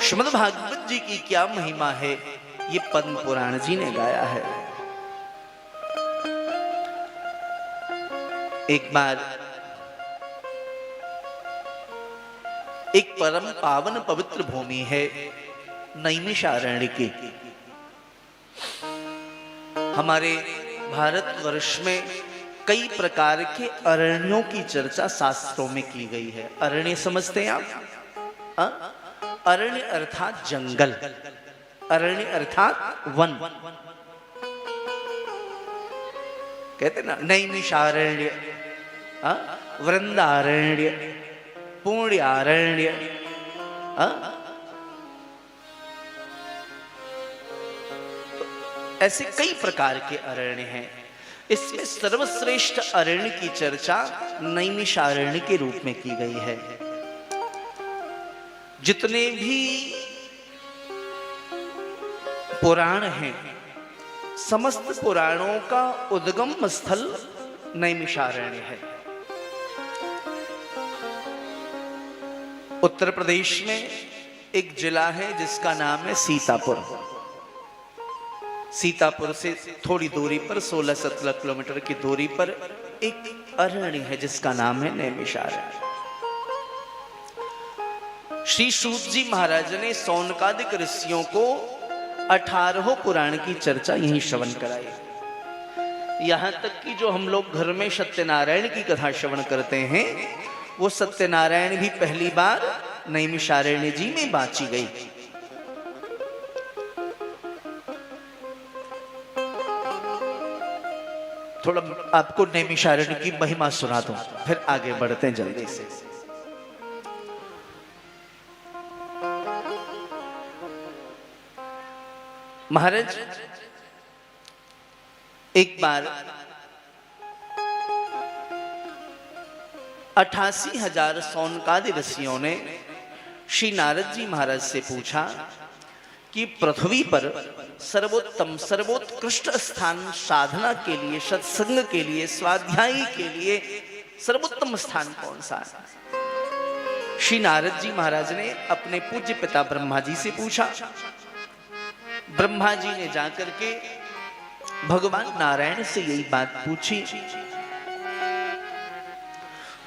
श्रीमद् भागवत जी की क्या महिमा है, ये पद्म पुराण जी ने गाया है। एक बार एक परम पावन पवित्र भूमि है नैमिषारण्य की। हमारे भारतवर्ष में कई प्रकार के अरण्यों की चर्चा शास्त्रों में की गई है। अरण्य समझते हैं आप? अरण्य अर्थात जंगल, अरण्य अर्थात वन। कहते ना नैमिषारण्य, वृंदारण्य, पुण्यारण्य, ऐसे कई प्रकार के अरण्य हैं। इसमें सर्वश्रेष्ठ अरण्य की चर्चा नैमिषारण्य के रूप में की गई है। जितने भी पुराण हैं, समस्त पुराणों का उद्गम स्थल नैमिषारण्य है। उत्तर प्रदेश में एक जिला है जिसका नाम है सीतापुर। सीतापुर से थोड़ी दूरी पर 16-17 किलोमीटर की दूरी पर एक अरण्य है जिसका नाम है नैमिषारण्य। श्री सूत जी महाराज ने सौनकादिक ऋषियों को 18 पुराण की चर्चा यहीं श्रवण कराई। यहां तक कि जो हम लोग घर में सत्यनारायण की कथा श्रवण करते हैं, वो सत्यनारायण भी पहली बार नैमिषारण्य जी में बांची गई। थोड़ा आपको नैमिषारण्य की महिमा सुना दूं, फिर आगे बढ़ते हैं जल्दी से। महाराज एक बार 88,000 सौनकादि ऋषियों ने श्री नारद जी महाराज से पूछा कि पृथ्वी पर सर्वोत्तम सर्वोत्कृष्ट स्थान साधना के लिए, सत्संग के लिए, स्वाध्याय के लिए सर्वोत्तम स्थान कौन सा है? श्री नारद जी महाराज ने अपने पूज्य पिता ब्रह्मा जी से पूछा। ब्रह्मा जी ने जाकर के भगवान नारायण से यही बात पूछी।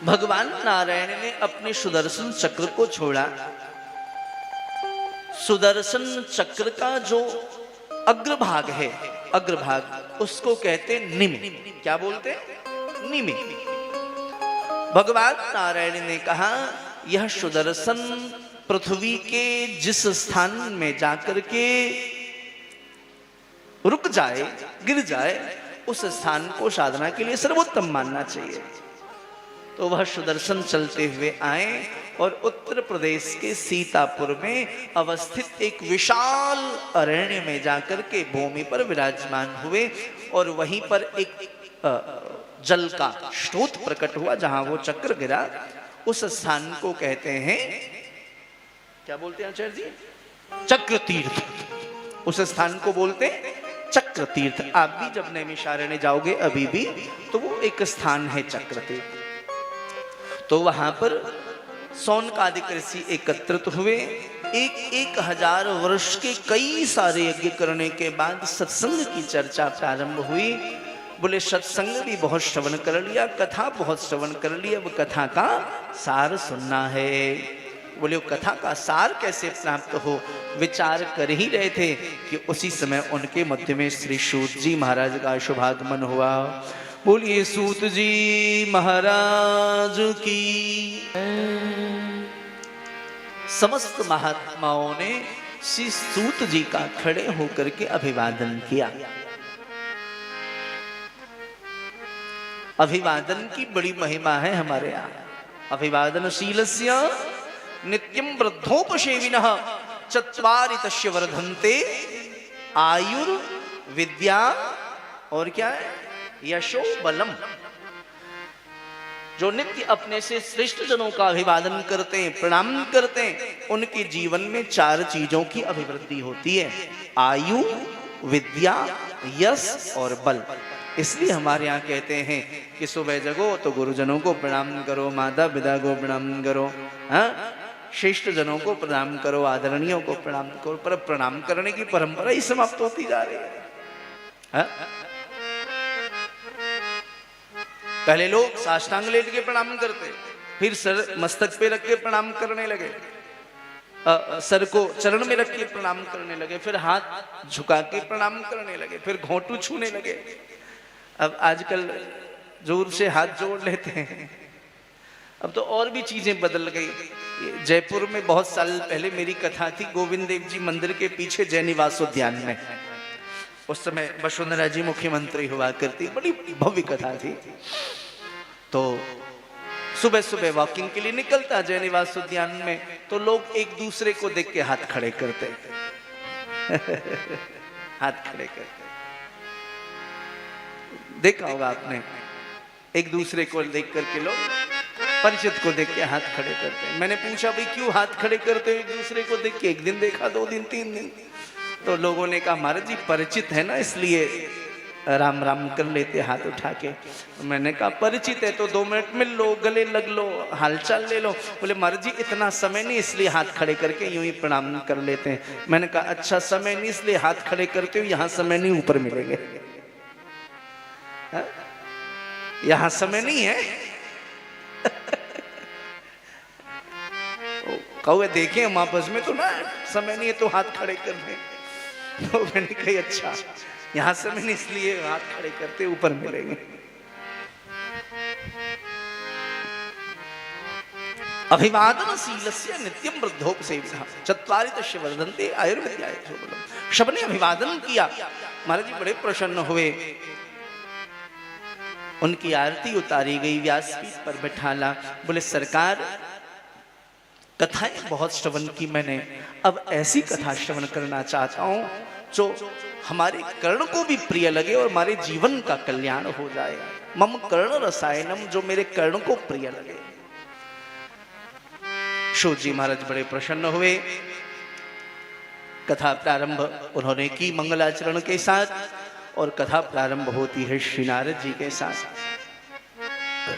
भगवान नारायण ने अपने सुदर्शन चक्र को छोड़ा। सुदर्शन चक्र का जो अग्रभाग है, अग्रभाग, उसको कहते निमि। क्या बोलते हैं? निमि। भगवान नारायण ने कहा यह सुदर्शन पृथ्वी के जिस स्थान में जाकर के रुक जाए, गिर जाए, उस स्थान को साधना के लिए सर्वोत्तम मानना चाहिए। तो वह सुदर्शन चलते हुए आए और उत्तर प्रदेश के सीतापुर में अवस्थित एक विशाल अरण्य में जाकर के भूमि पर विराजमान हुए और वहीं पर एक जल का स्रोत प्रकट हुआ जहां वो चक्र गिरा। उस स्थान को कहते हैं, क्या बोलते हैं आचार्य जी? चक्र तीर्थ। उस स्थान को बोलते हैं चक्र तीर्थ। आप भी जब नैमिषारण्य जाओगे अभी भी, तो वो एक स्थान है चक्र तीर्थ। तो वहां पर सौनकादिक ऋषि एकत्रित हुए। 1,000 वर्ष के कई सारे यज्ञ करने के बाद सत्संग की चर्चा प्रारंभ हुई। बोले सत्संग भी बहुत श्रवण कर लिया, कथा बहुत श्रवण कर लिया, अब कथा का सार सुनना है। बोले कथा का सार कैसे प्राप्त हो? विचार कर ही रहे थे कि उसी समय उनके मध्य में श्री सूत जी महाराज का शुभागमन हुआ। बोलिए सूत जी महाराज की। समस्त महात्माओं ने श्री सूत जी का खड़े होकर के अभिवादन किया। अभिवादन की बड़ी महिमा है हमारे यहाँ। अभिवादनशीलस्य नित्यं वृद्धोपसेविनः चत्वारि तस्य वर्धन्ते आयुर्विद्या और क्या है, यशो बलम। जो नित्य अपने से श्रेष्ठ जनों का अभिवादन करते हैं, प्रणाम करते हैं, उनके जीवन में 4 चीजों की अभिवृद्धि होती है, आयु, विद्या, यश और बल। इसलिए हमारे यहाँ कहते हैं कि सुबह जगो तो गुरुजनों को प्रणाम करो, माता पिता को प्रणाम करो, हाँ? श्रेष्ठ जनों को प्रणाम करो, आदरणीयों को प्रणाम करो, पर प्रणाम करने की परंपरा ही समाप्त होती जा रही है। हा? पहले लोग साष्टांग लेट के प्रणाम करते, फिर सर मस्तक पे रख के प्रणाम करने लगे, सर को चरण में रख के प्रणाम करने लगे, फिर हाथ झुका के प्रणाम करने लगे, फिर घोंटू छूने लगे। अब आजकल जोर से हाथ जोड़ लेते हैं। अब तो और भी चीजें बदल गई। जयपुर में बहुत साल पहले मेरी कथा थी, गोविंद देव जी मंदिर के पीछे जयनिवास उद्यान में। उस समय वसुंधरा जी मुख्यमंत्री हुआ करती, बड़ी भव्य कथा थी। तो सुबह सुबह वॉकिंग के लिए निकलता जयनिवास उद्यान में, तो लोग एक दूसरे को देख के हाथ खड़े करते हाथ खड़े करते, देखा होगा आपने, एक दूसरे को देख करके लोग परिचित को देख के हाथ खड़े करते हैं। मैंने पूछा भाई क्यों हाथ खड़े करते हो एक दूसरे को देख के? एक दिन देखा, 2 दिन, 3 दिन। तो लोगों ने कहा महाराज जी परिचित है ना, इसलिए राम राम कर लेते हाथ उठा के। मैंने कहा परिचित है तो 2 मिनट मिल लो, गले लग लो, हालचाल ले लो। बोले महाराज जी इतना समय नहीं, इसलिए हाथ खड़े करके यूं ही प्रणाम कर लेते हैं। मैंने कहा अच्छा समय नहीं इसलिए हाथ खड़े करते हो, यहाँ समय नहीं ऊपर मिलेंगे। यहाँ समय नहीं है। कौवे देखे हम आपस में तो ना, समय नहीं है तो हाथ खड़े कर ले। तो मैंने कही अच्छा यहाँ समय नहीं इसलिए हाथ खड़े करते ऊपर मिलेंगे। अभिवादनशीलस्य नित्यं वृद्धोपसेवितः चत्वारि तस्य वर्धन्ते आयुर्विद्याय शोभनम्। सबने अभिवादन किया, महाराज जी बड़े प्रसन्न हुए। उनकी आरती उतारी गई, व्यासपीठ पर बैठाला। बोले सरकार कथाएं बहुत श्रवण की मैंने, अब ऐसी कथा श्रवण करना चाहता हूं जो हमारे कर्ण को भी प्रिय लगे और हमारे जीवन का कल्याण हो जाए। मम कर्ण रसायनम, जो मेरे कर्ण को प्रिय लगे। शो जी महाराज बड़े प्रसन्न हुए। कथा प्रारंभ उन्होंने की मंगलाचरण के साथ, और कथा प्रारंभ होती है श्री नारद जी के साथ।